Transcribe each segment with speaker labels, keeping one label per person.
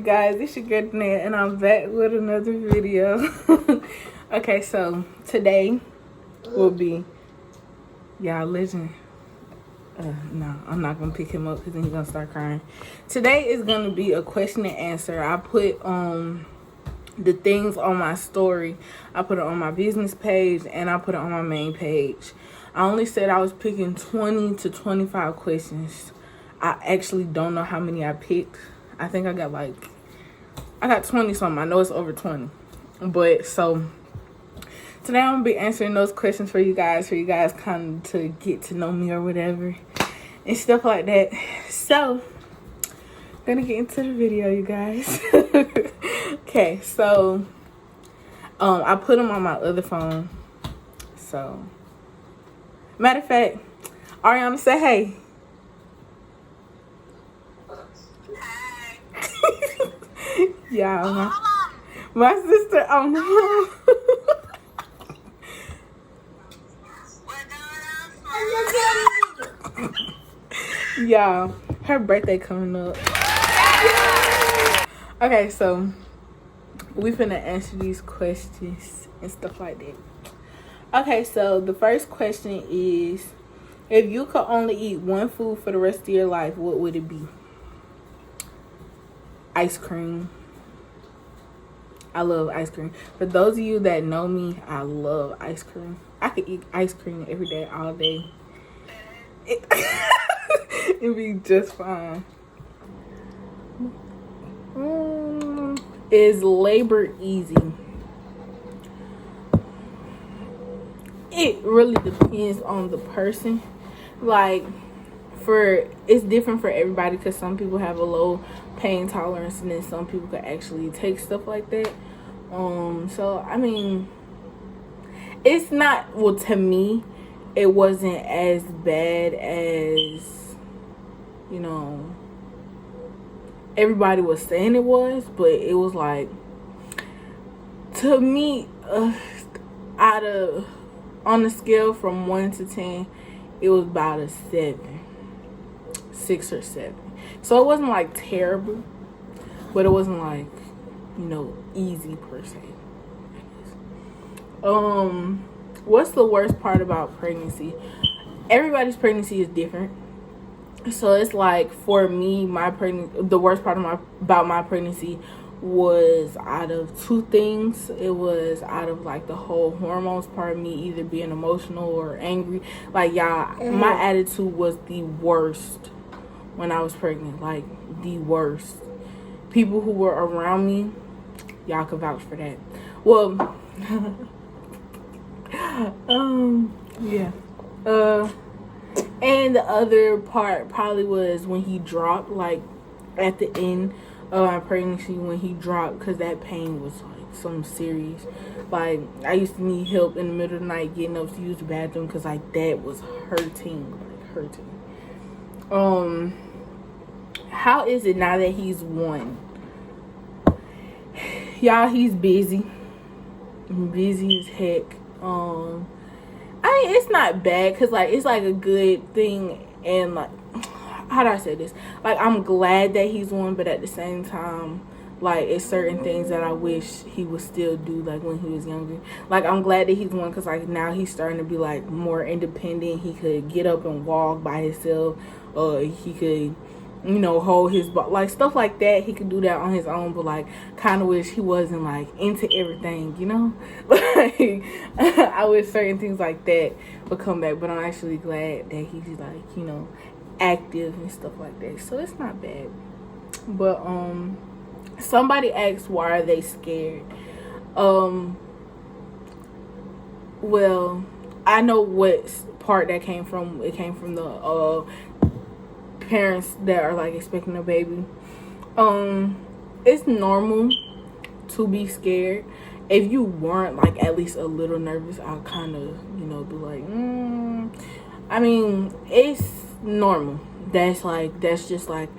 Speaker 1: guys? It's your girl Danae, and I'm back with another video. Okay, so today will be, y'all listen. No, I'm not gonna pick him up because then he's gonna start crying. Today is gonna be a question and answer. I put the things on my story. I put it on my business page and I put it on my main page. I only said I was picking 20 to 25 questions. I actually don't know how many I picked. I think I got 20 something. I know it's over 20. But so today I'm gonna be answering those questions for you guys kind of to get to know me or whatever and stuff like that. So gonna get into the video, you guys. Okay, so I put them on my other phone. So matter of fact, Ariana, say hey. Yeah, my sister on the phone. Y'all, her birthday coming up. Okay, so we finna answer these questions and stuff like that. Okay, so the first question is, if you could only eat one food for the rest of your life, what would it be? Ice cream. I love ice cream. For those of you that know me, I love ice cream. I could eat ice cream every day, all day. It'd be just fine. Is labor easy? It really depends on the person. Like, it's different for everybody because some people have a low pain tolerance and then some people can actually take stuff like that. So I mean, it's not, well, to me it wasn't as bad as, you know, everybody was saying it was, but it was like, to me, on the scale from 1 to 10, it was about a 6 or 7. So it wasn't like terrible, but it wasn't like, you know, easy per se. What's the worst part about pregnancy? Everybody's pregnancy is different. So it's like, for me, the worst part about my pregnancy was out of two things. It was out of like the whole hormones part of me, either being emotional or angry. Like, y'all, my attitude was the worst when I was pregnant, like the worst. People who were around me, y'all can vouch for that. Well, yeah. And the other part probably was when he dropped, like at the end of my pregnancy, when he dropped, because that pain was like something serious. Like, I used to need help in the middle of the night getting up to use the bathroom because like that was hurting. How is it now that he's 1? Y'all, he's busy as heck. I mean, it's not bad because like it's like a good thing, and like, how do I say this? Like, I'm glad that he's 1, but at the same time, like, it's certain things that I wish he would still do, like when he was younger. Like, I'm glad that he's 1 because like now he's starting to be like more independent. He could get up and walk by himself, or he could, you know, hold his like stuff like that. He could do that on his own, but like, kind of wish he wasn't like into everything, you know. Like, I wish certain things like that would come back, but I'm actually glad that he's like, you know, active and stuff like that. So it's not bad. But somebody asked, why are they scared? Well, I know what part that came from. It came from the parents that are like expecting a baby. It's normal to be scared. If you weren't like at least a little nervous, I'll kind of, you know, be like, I mean, it's normal. That's just like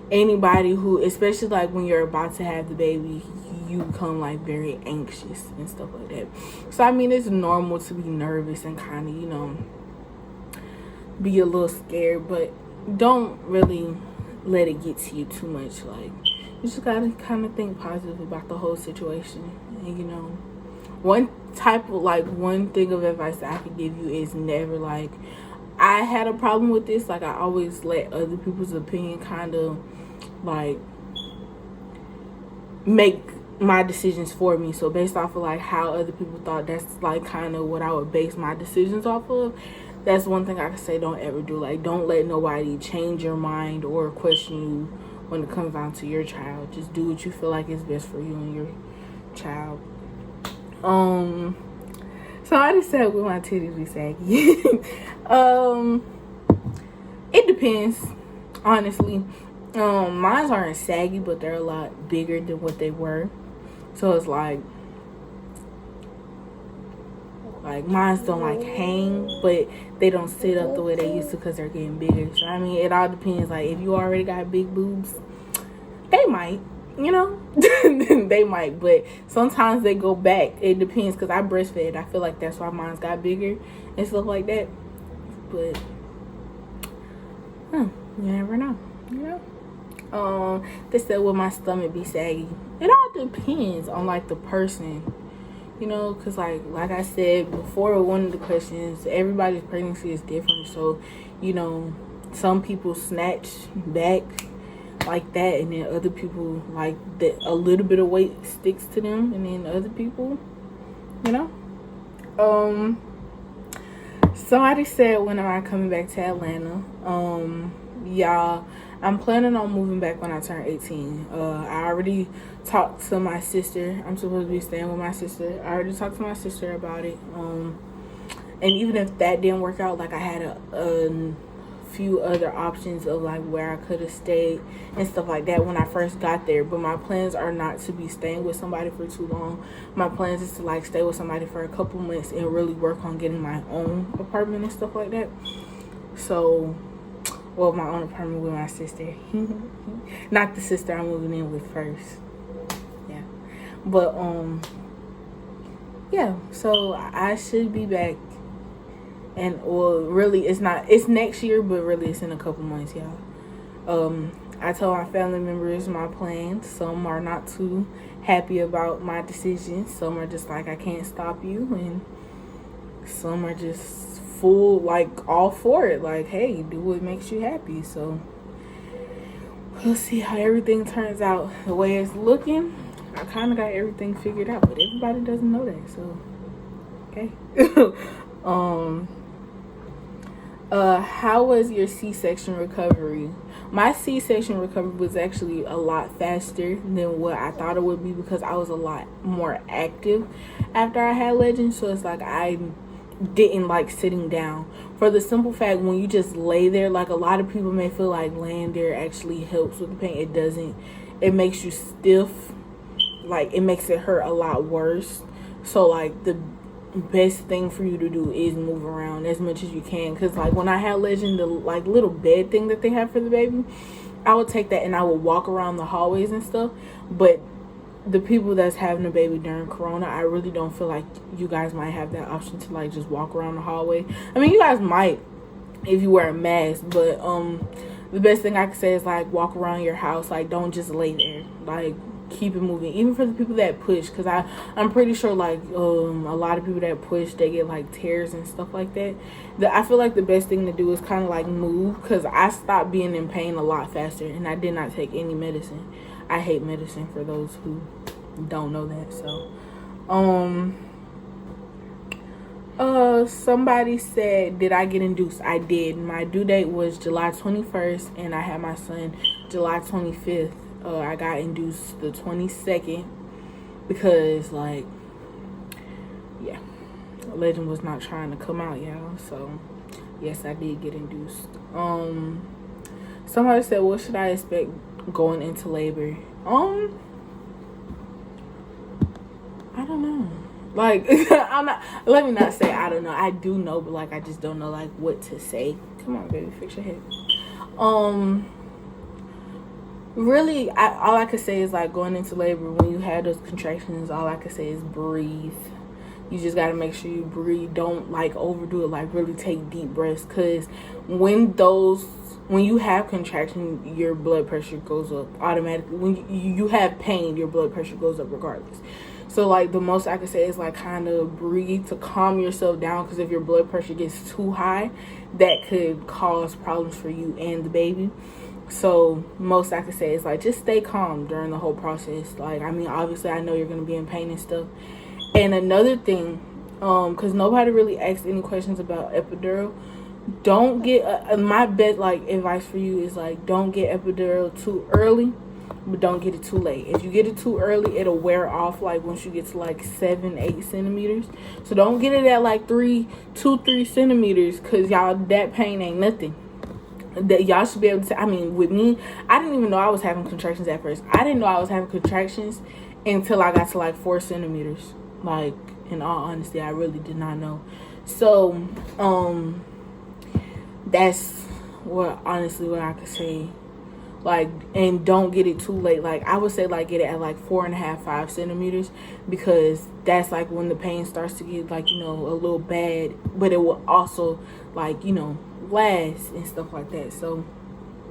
Speaker 1: anybody who, especially like when you're about to have the baby, you become like very anxious and stuff like that. So I mean, it's normal to be nervous and kind of, you know, be a little scared, but don't really let it get to you too much. Like, you just gotta kind of think positive about the whole situation. And you know, one thing of advice that I could give you is never, like, I had a problem with this. Like, I always let other people's opinion kind of like make my decisions for me. So based off of like how other people thought, that's like kind of what I would base my decisions off of. That's one thing I could say don't ever do. Like, don't let nobody change your mind or question you when it comes down to your child. Just do what you feel like is best for you and your child. So I just said with my titties be saggy. It depends, honestly. Mine aren't saggy, but they're a lot bigger than what they were. So it's like mine don't like hang, but they don't sit up the way they used to because they're getting bigger. So I mean, it all depends. Like, if you already got big boobs, they might, you know, they might. But sometimes they go back. It depends, because I breastfed. I feel like that's why mine's got bigger and stuff like that. But you never know, you know. They said, will my stomach be saggy? It all depends on like the person. You know, because like I said before, one of the questions, everybody's pregnancy is different. So, you know, some people snatch back like that, and then other people, like, that a little bit of weight sticks to them, and then other people, you know. Somebody said, when am I coming back to Atlanta? Y'all, I'm planning on moving back when I turn 18. I already talked to my sister. I'm supposed to be staying with my sister. I already talked to my sister about it. And even if that didn't work out, like, I had a few other options of like where I could have stayed and stuff like that when I first got there. But my plans are not to be staying with somebody for too long. My plans is to like stay with somebody for a couple months and really work on getting my own apartment and stuff like that. So, well, my own apartment with my sister. Not the sister I'm moving in with first. Yeah. But yeah, so I should be back. And, well, really, it's next year, but really it's in a couple months, y'all. I told my family members my plans. Some are not too happy about my decision. Some are just like, I can't stop you. And some are just full, like, all for it. Like, hey, do what makes you happy. So, we'll see how everything turns out. The way it's looking, I kind of got everything figured out. But everybody doesn't know that, so, okay. How was your C-section recovery? My C-section recovery was actually a lot faster than what I thought it would be, because I was a lot more active after I had Legend. So it's like I didn't like sitting down, for the simple fact, when you just lay there, like, a lot of people may feel like laying there actually helps with the pain. It doesn't. It makes you stiff. Like, it makes it hurt a lot worse. So like, the best thing for you to do is move around as much as you can, because like when I had Legend, the like little bed thing that they have for the baby, I would take that and I would walk around the hallways and stuff. But the people that's having a baby during Corona, I really don't feel like you guys might have that option to like just walk around the hallway. I mean, you guys might if you wear a mask, but the best thing I could say is like walk around your house. Like, don't just lay there. Like, keep it moving, even for the people that push, because I'm pretty sure like a lot of people that push, they get like tears and stuff like that. I feel like the best thing to do is kind of like move, because I stopped being in pain a lot faster, and I did not take any medicine. I hate medicine, for those who don't know that. So somebody said, did I get induced? I did. My due date was July 21st, and I had my son July 25th. I got induced the 22nd because, like, yeah, Legend was not trying to come out, y'all. So, yes, I did get induced. Somebody said, what should I expect going into labor? I don't know. Like, let me not say I don't know. I do know, but, like, I just don't know, like, what to say. Come on, baby, fix your head. Really, all I could say is, like, going into labor, when you have those contractions, all I could say is breathe. You just got to make sure you breathe. Don't, like, overdo it. Like, really take deep breaths. Because when when you have contraction, your blood pressure goes up automatically. When you have pain, your blood pressure goes up regardless. So like the most I could say is like kind of breathe to calm yourself down, because if your blood pressure gets too high, that could cause problems for you and the baby. So most I could say is like just stay calm during the whole process. Like, I mean, obviously I know you're gonna be in pain and stuff. And another thing, because nobody really asked any questions about epidural, don't get my best like advice for you is like don't get epidural too early, but don't get it too late. If you get it too early, it'll wear off like once you get to like 7-8 centimeters. So don't get it at like 3 centimeters, because y'all, that pain ain't nothing. That y'all should be able to, I mean, with me, I didn't even know I was having contractions at first. I didn't know I was having contractions until I got to like 4 centimeters. Like, in all honesty, I really did not know. So that's what I could say. Like, and don't get it too late. Like, I would say like get it at like 4.5, 5 centimeters, because that's like when the pain starts to get like, you know, a little bad, but it will also like, you know, last and stuff like that. So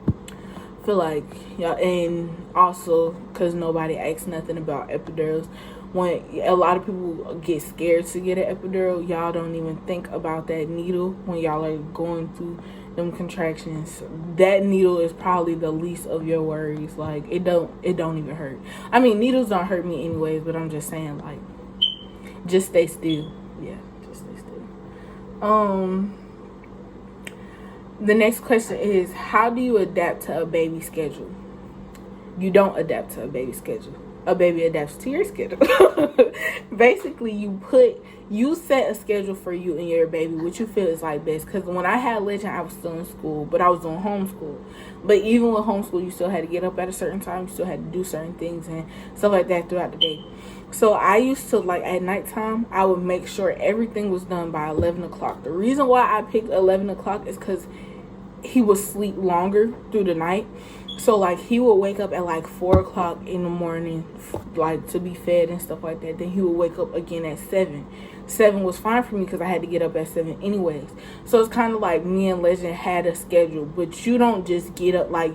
Speaker 1: I feel like, yeah. And also because nobody asks nothing about epidurals, when a lot of people get scared to get an epidural, y'all don't even think about that needle when y'all are going through them contractions. That needle is probably the least of your worries. Like, it don't even hurt. I mean, needles don't hurt me anyways, but I'm just saying, like, just stay still. Yeah, just stay still. The next question is, how do you adapt to a baby schedule? You don't adapt to a baby schedule. A baby adapts to your schedule. Basically, you set a schedule for you and your baby, what you feel is like best. Because when I had Legend, I was still in school, but I was doing homeschool. But even with homeschool, you still had to get up at a certain time. You still had to do certain things and stuff like that throughout the day. So I used to, like, at nighttime, I would make sure everything was done by 11 o'clock. The reason why I picked 11 o'clock is because he would sleep longer through the night. So, like, he would wake up at, like, 4 o'clock in the morning, like, to be fed and stuff like that. Then he would wake up again at 7. 7 was fine for me because I had to get up at 7 anyways. So, it's kind of like me and Legend had a schedule. But you don't just get up, like,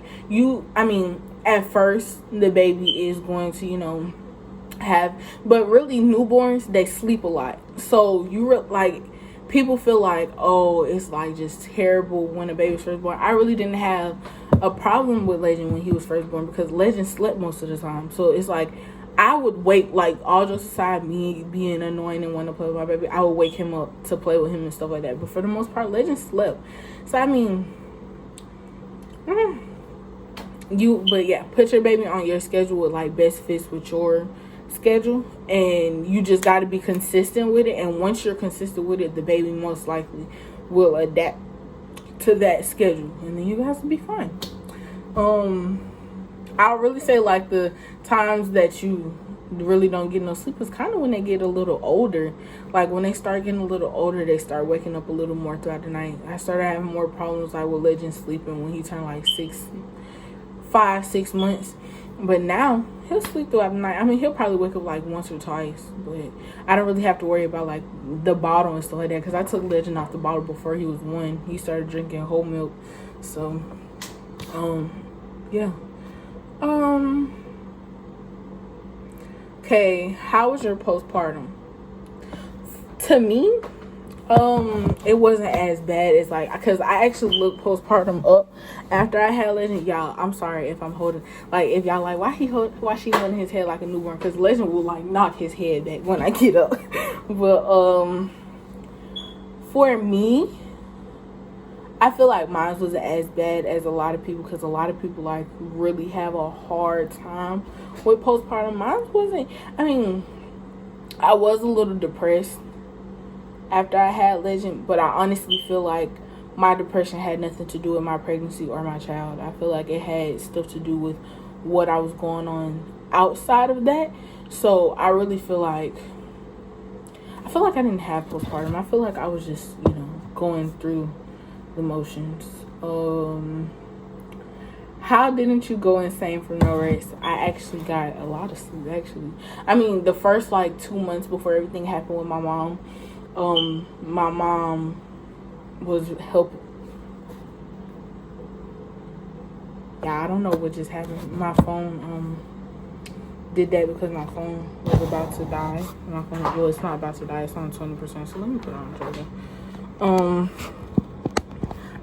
Speaker 1: at first, the baby is going to, you know, but really, newborns, they sleep a lot. So, people feel like, oh, it's, like, just terrible when a baby's first born. I really didn't have a problem with Legend when he was first born, because Legend slept most of the time. So it's like I would wake, like, all jokes aside, me being annoying and wanting to play with my baby, I would wake him up to play with him and stuff like that. But for the most part, Legend slept. So I mean, but yeah, put your baby on your schedule with like best fits with your schedule, and you just got to be consistent with it. And once you're consistent with it, the baby most likely will adapt to that schedule, and then you guys will be fine. I'll really say like the times that you really don't get no sleep is kind of when they get a little older. Like when they start getting a little older, they start waking up a little more throughout the night. I started having more problems like with Legend sleeping when he turned like 5-6 months. But now he'll sleep throughout the night. I mean, he'll probably wake up like once or twice, but I don't really have to worry about like the bottle and stuff like that, because I took Legend off the bottle before he was 1. He started drinking whole milk. So yeah. Okay, how was your postpartum? To me, it wasn't as bad as like, because I actually looked postpartum up after I had Legend. Y'all, I'm sorry if I'm holding, like, if y'all like, why she holding his head like a newborn, because Legend will like knock his head back when I get up. But for me, I feel like mine wasn't as bad as a lot of people, because a lot of people like really have a hard time with postpartum. Mine wasn't. I mean, I was a little depressed after I had Legend, but I honestly feel like my depression had nothing to do with my pregnancy or my child. I feel like it had stuff to do with what I was going on outside of that. So I really feel like I didn't have postpartum. I feel like I was just, you know, going through the motions. How didn't you go insane from no rest? I actually got a lot of sleep, actually. I mean, the first like 2 months before everything happened with my mom, my mom was helping. Yeah, I don't know what just happened. My phone did that because my phone was about to die. My phone, well, it's not about to die. It's on 20%. So let me put it on charger.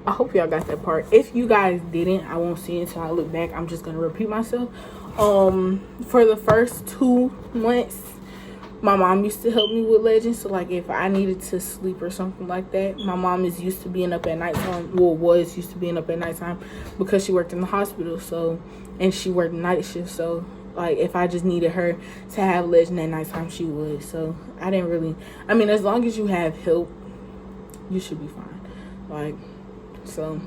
Speaker 1: I hope y'all got that part. If you guys didn't, I won't see it until I look back. I'm just gonna repeat myself. For the first 2 months, my mom used to help me with Legends. So like if I needed to sleep or something like that, my mom is used to being up at nighttime. Well, was used to being up at nighttime because she worked in the hospital. So, and she worked night shift. So like if I just needed her to have Legend at nighttime, she would. So I didn't really, I mean, as long as you have help, you should be fine. Like, so,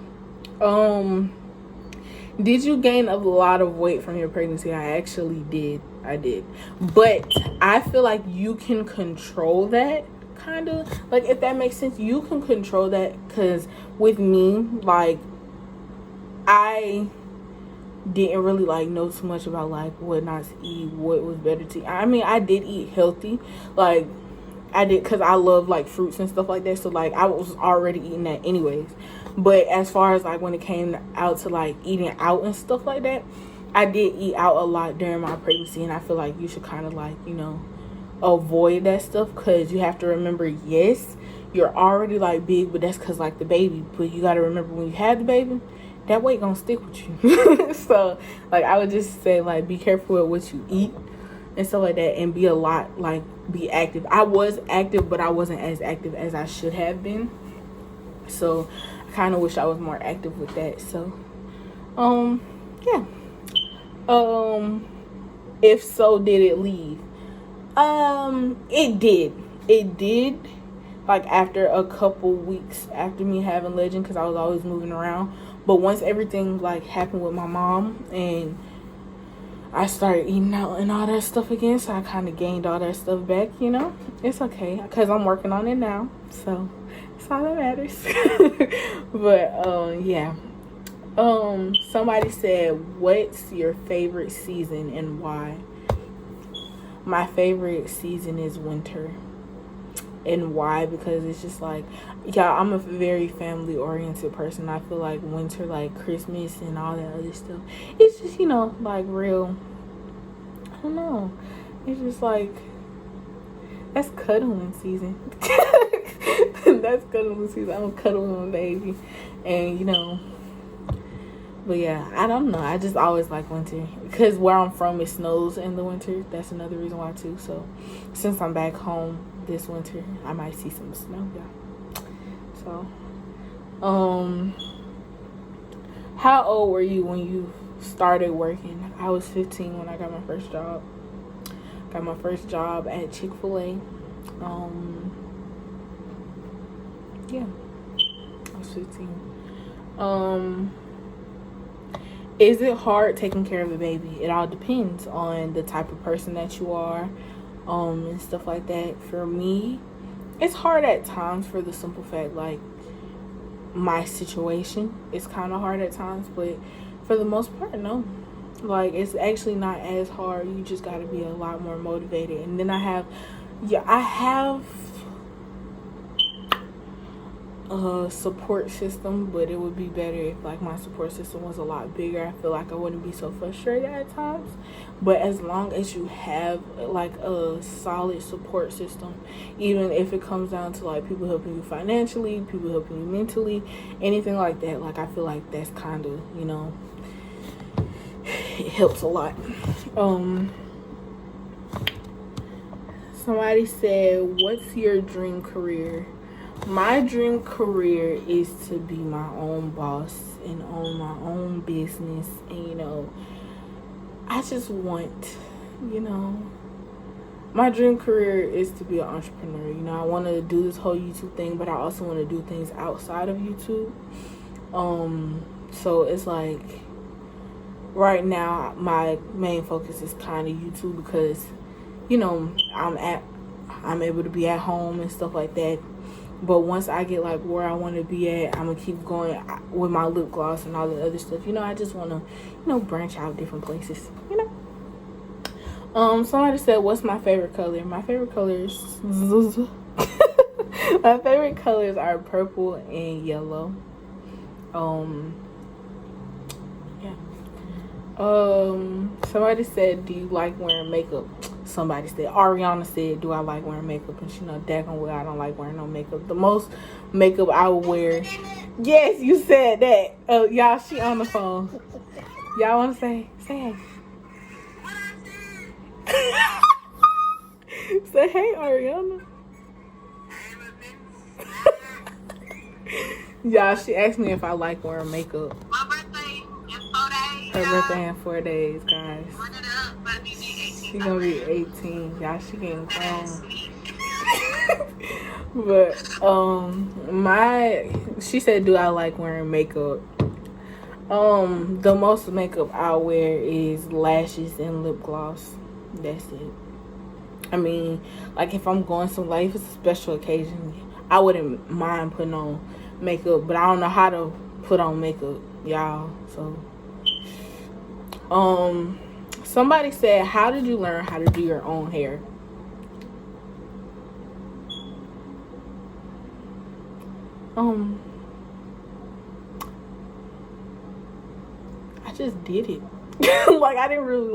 Speaker 1: did you gain a lot of weight from your pregnancy? I actually did. I did. But I feel like you can control that, kind of. Like, if that makes sense, you can control that. Because with me, like, I didn't really, like, know too much about, like, what not to eat, what was better to eat. I mean, I did eat healthy. Like, I did, because I love, like, fruits and stuff like that. So, like, I was already eating that anyways. But as far as, like, when it came out to, like, eating out and stuff like that, I did eat out a lot during my pregnancy. And I feel like you should kind of, like, you know, avoid that stuff. Because you have to remember, yes, you're already, like, big. But that's because, like, the baby. But you got to remember, when you have the baby, that weight gonna stick with you. So, like, I would just say, like, be careful with what you eat and stuff like that. And be a lot, like, be active. I was active, but I wasn't as active as I should have been. So I kind of wish I was more active with that. So yeah. If so, did it leave? It did, like, after a couple weeks after me having Legend, because I was always moving around. But once everything, like, happened with my mom and I started eating out and all that stuff again, so I kind of gained all that stuff back, you know. It's okay, because I'm working on it now, so it's all that matters. But yeah. Somebody said, what's your favorite season and why? My favorite season is winter. And why? Because it's just like, yeah, I'm a very family oriented person. I feel like winter, like Christmas and all that other stuff, it's just, you know, like, real, I don't know, it's just like, that's cuddling season. That's cuddling season. I'm cuddling my baby. And, you know, but yeah, I don't know, I just always like winter, because where I'm from, it snows in the winter. That's another reason why too. So since I'm back home this winter, I might see some snow. Yeah. So how old were you when you started working? I was 15 when I got my first job. Got my first job at Chick-fil-A. Yeah, I was 15. Is it hard taking care of a baby? It all depends on the type of person that you are, and stuff like that. For me, it's hard at times, for the simple fact, like, my situation is kind of hard at times, but for the most part, no. Like, it's actually not as hard. You just got to be a lot more motivated. And then I have a support system, but it would be better if, like, my support system was a lot bigger. I feel like I wouldn't be so frustrated at times. But as long as you have, like, a solid support system, even if it comes down to, like, people helping you financially, people helping you mentally, anything like that, like, I feel like that's kind of, you know, it helps a lot. Somebody said, what's your dream career? My dream career is to be my own boss and own my own business. And, you know, I just want, you know, my dream career is to be an entrepreneur. You know, I want to do this whole YouTube thing, but I also want to do things outside of YouTube. So it's like, right now, my main focus is kind of YouTube, because, you know, I'm able to be at home and stuff like that. But once I get, like, where I want to be at, I'm going to keep going with my lip gloss and all the other stuff. You know, I just want to, you know, branch out different places, you know. Somebody said, what's my favorite color? My favorite colors, my favorite colors are purple and yellow. Yeah. Somebody said, do you like wearing makeup? Somebody said, Ariana said, do I like wearing makeup? And she know daggone well I don't like wearing no makeup. The most makeup I would wear. Yes, you said that. Y'all, she on the phone. Y'all want to say hey. Say hey, Ariana. Y'all, she asked me if I like wearing makeup.
Speaker 2: My birthday in 4 days.
Speaker 1: Her birthday in 4 days, guys.
Speaker 2: Run it up, but be 18.
Speaker 1: She gonna be 18. Y'all, she getting grown. But she said, do I like wearing makeup? The most makeup I wear is lashes and lip gloss. That's it. I mean, like if I'm going somewhere, if it's a special occasion, I wouldn't mind putting on makeup, but I don't know how to put on makeup, y'all. So somebody said, how did you learn how to do your own hair? I just did it. Like I didn't really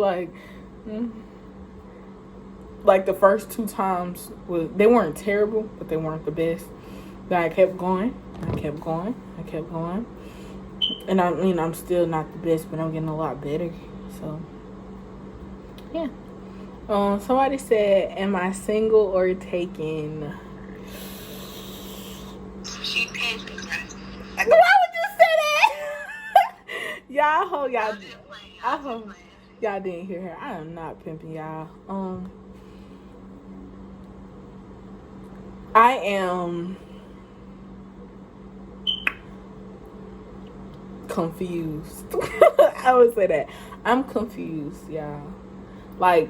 Speaker 1: like the first 2 times they weren't terrible, but they weren't the best. But I kept going. And I'm still not the best, but I'm getting a lot better. So yeah. Somebody said, am I single or taken?
Speaker 2: She pimping, right?
Speaker 1: Why would you say that? I hope y'all didn't hear her. I am not pimping, y'all. I am confused. I would say that. I'm confused, y'all. Like,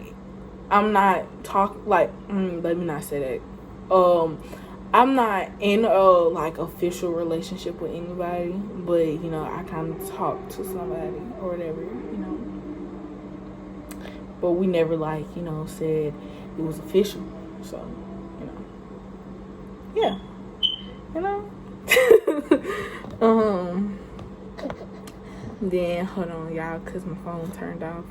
Speaker 1: I'm not let me not say that. I'm not in a like official relationship with anybody, but I kind of talk to somebody or whatever, but we never said it was official. So yeah, then hold on, y'all, cause my phone turned off.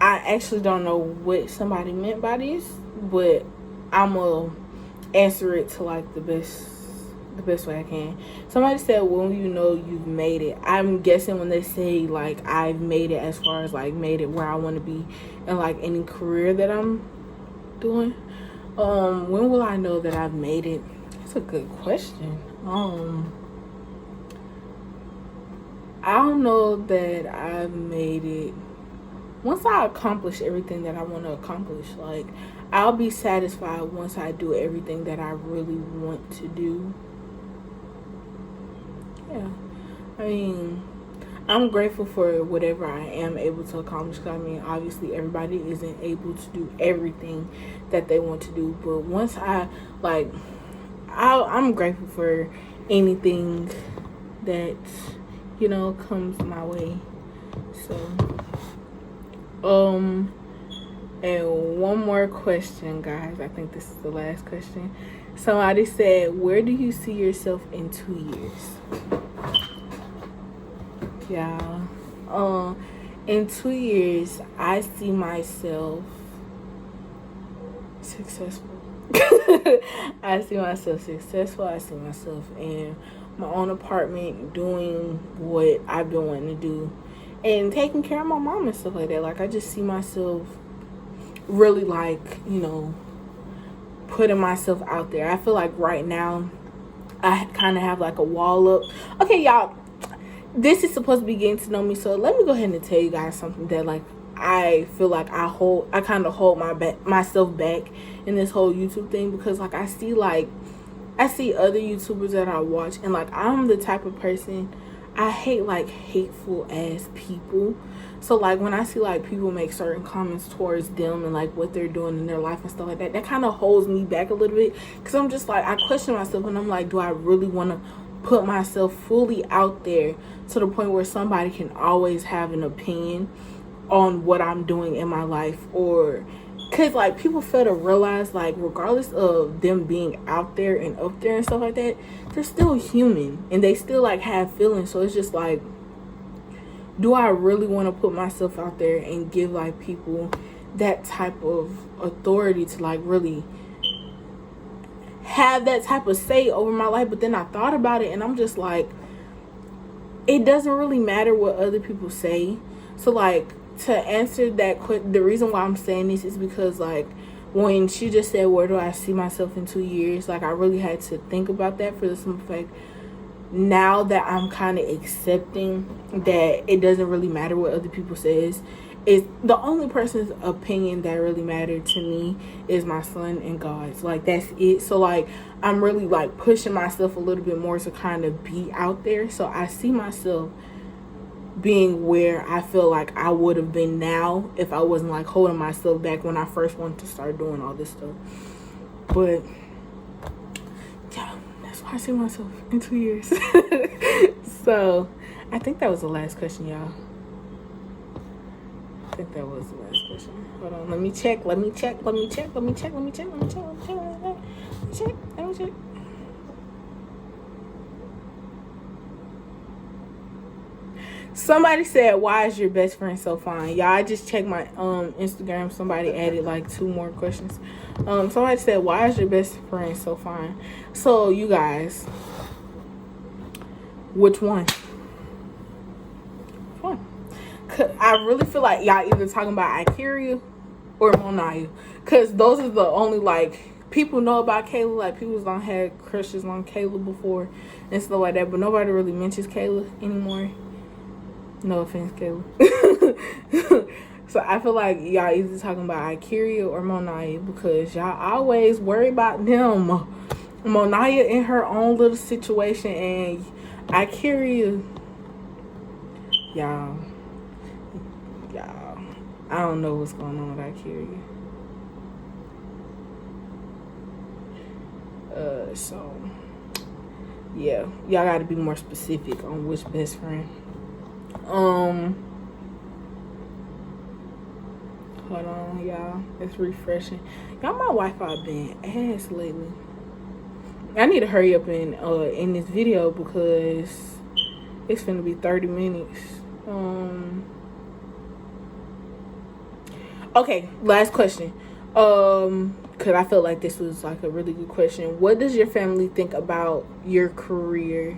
Speaker 1: I actually don't know what somebody meant by this, but I'm gonna answer it to like the best way I can. Somebody said, when you know you've made it. I'm guessing when they say like I've made it, as far as like made it where I want to be in like any career that I'm doing. When will I know that I've made it? That's a good question. I don't know that I've made it. Once I accomplish everything that I want to accomplish, like, I'll be satisfied once I do everything that I really want to do. Yeah. I mean, I'm grateful for whatever I am able to accomplish. I mean, obviously, everybody isn't able to do everything that they want to do. But once I'm grateful for anything that, comes my way. So... and one more question, guys. I think this is the last question. Somebody said, where do you see yourself in 2 years? Yeah. In 2 years, I see myself successful. I see myself successful. I see myself in my own apartment doing what I've been wanting to do. And taking care of my mom and stuff like that. Like, I just see myself really, putting myself out there. I feel like right now, I kind of have, like, a wall up. Okay, y'all, this is supposed to be getting to know me. So, let me go ahead and tell you guys something that, like, I feel like I kind of hold myself back in this whole YouTube thing. Because, like, I see other YouTubers that I watch. And, like, I'm the type of person... I hate, like, hateful ass people. So, like, when I see, like, people make certain comments towards them and, like, what they're doing in their life and stuff like that, that kind of holds me back a little bit. Because I'm just, like, I question myself and I'm like, do I really want to put myself fully out there to the point where somebody can always have an opinion on what I'm doing in my life? Or because like people fail to realize, like, regardless of them being out there and up there and stuff like that, they're still human and they still like have feelings. So it's just like, do I really want to put myself out there and give like people that type of authority to like really have that type of say over my life? But then I thought about it and I'm just like, it doesn't really matter what other people say. So like, to answer that question, the reason why I'm saying this is because like when she just said, where do I see myself in 2 years, like I really had to think about that, for the simple fact, now that I'm kind of accepting that it doesn't really matter what other people says, is the only person's opinion that really mattered to me is my son and God's. Like, that's it. So like, I'm really like pushing myself a little bit more to kind of be out there. So I see myself being where I feel like I would have been now if I wasn't like holding myself back when I first wanted to start doing all this stuff. But yeah, that's why I see myself in 2 years. So I think that was the last question, y'all. I think that was the last question. Hold on, let me check. Somebody said, why is your best friend so fine? Y'all, I just checked my Instagram. Somebody added like 2 more questions. Somebody said, why is your best friend so fine? So you guys, which one? I really feel like y'all either talking about Ikeria or Monaya, because those are the only like people know about Kayla. Like, people don't have crushes on Kayla before and stuff like that, but nobody really mentions Kayla anymore. No offense, Kayla. So I feel like y'all either talking about Ikeria or Monaya, because y'all always worry about them. Monaya in her own little situation, and Ikeria, y'all, I don't know what's going on with Ikeria. So yeah, y'all gotta be more specific on which best friend. Hold on, y'all. It's refreshing. Y'all, my Wi-Fi been ass lately. I need to hurry up in this video because it's finna be 30 minutes. Okay, last question. Because I felt like this was like a really good question. What does your family think about your career?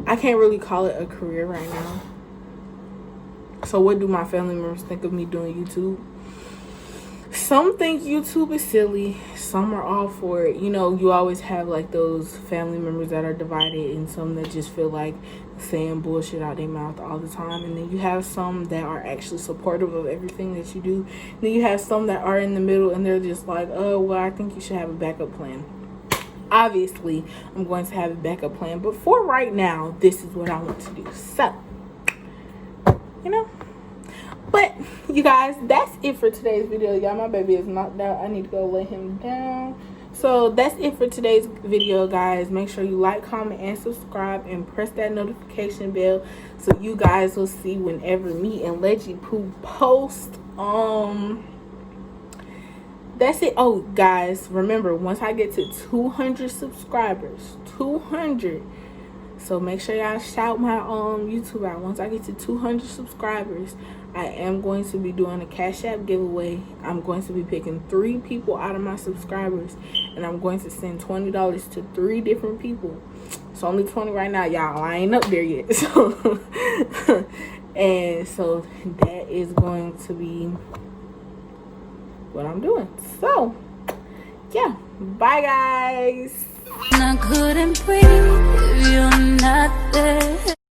Speaker 1: I can't really call it a career right now. So what do my family members think of me doing YouTube? Some think YouTube is silly. Some are all for it. You know, you always have like those family members that are divided, and some that just feel like saying bullshit out their mouth all the time. And then you have some that are actually supportive of everything that you do. And then you have some that are in the middle, and they're just like, oh, well, I think you should have a backup plan. Obviously, I'm going to have a backup plan. But for right now, this is what I want to do. So, you know. But you guys, that's it for today's video. Y'all, my baby is knocked out. I need to go lay him down. So that's it for today's video, guys. Make sure you like, comment, and subscribe, and press that notification bell so you guys will see whenever me and Leggy Poo post. That's it. Oh, guys, remember, once I get to 200 subscribers, 200. So make sure y'all shout my YouTube out. Once I get to 200 subscribers, I am going to be doing a Cash App giveaway. I'm going to be picking 3 people out of my subscribers, and I'm going to send $20 to 3 different people. So only 20 right now, y'all. I ain't up there yet. So and so that is going to be what I'm doing. So yeah, bye guys.
Speaker 3: I couldn't breathe if you're not there.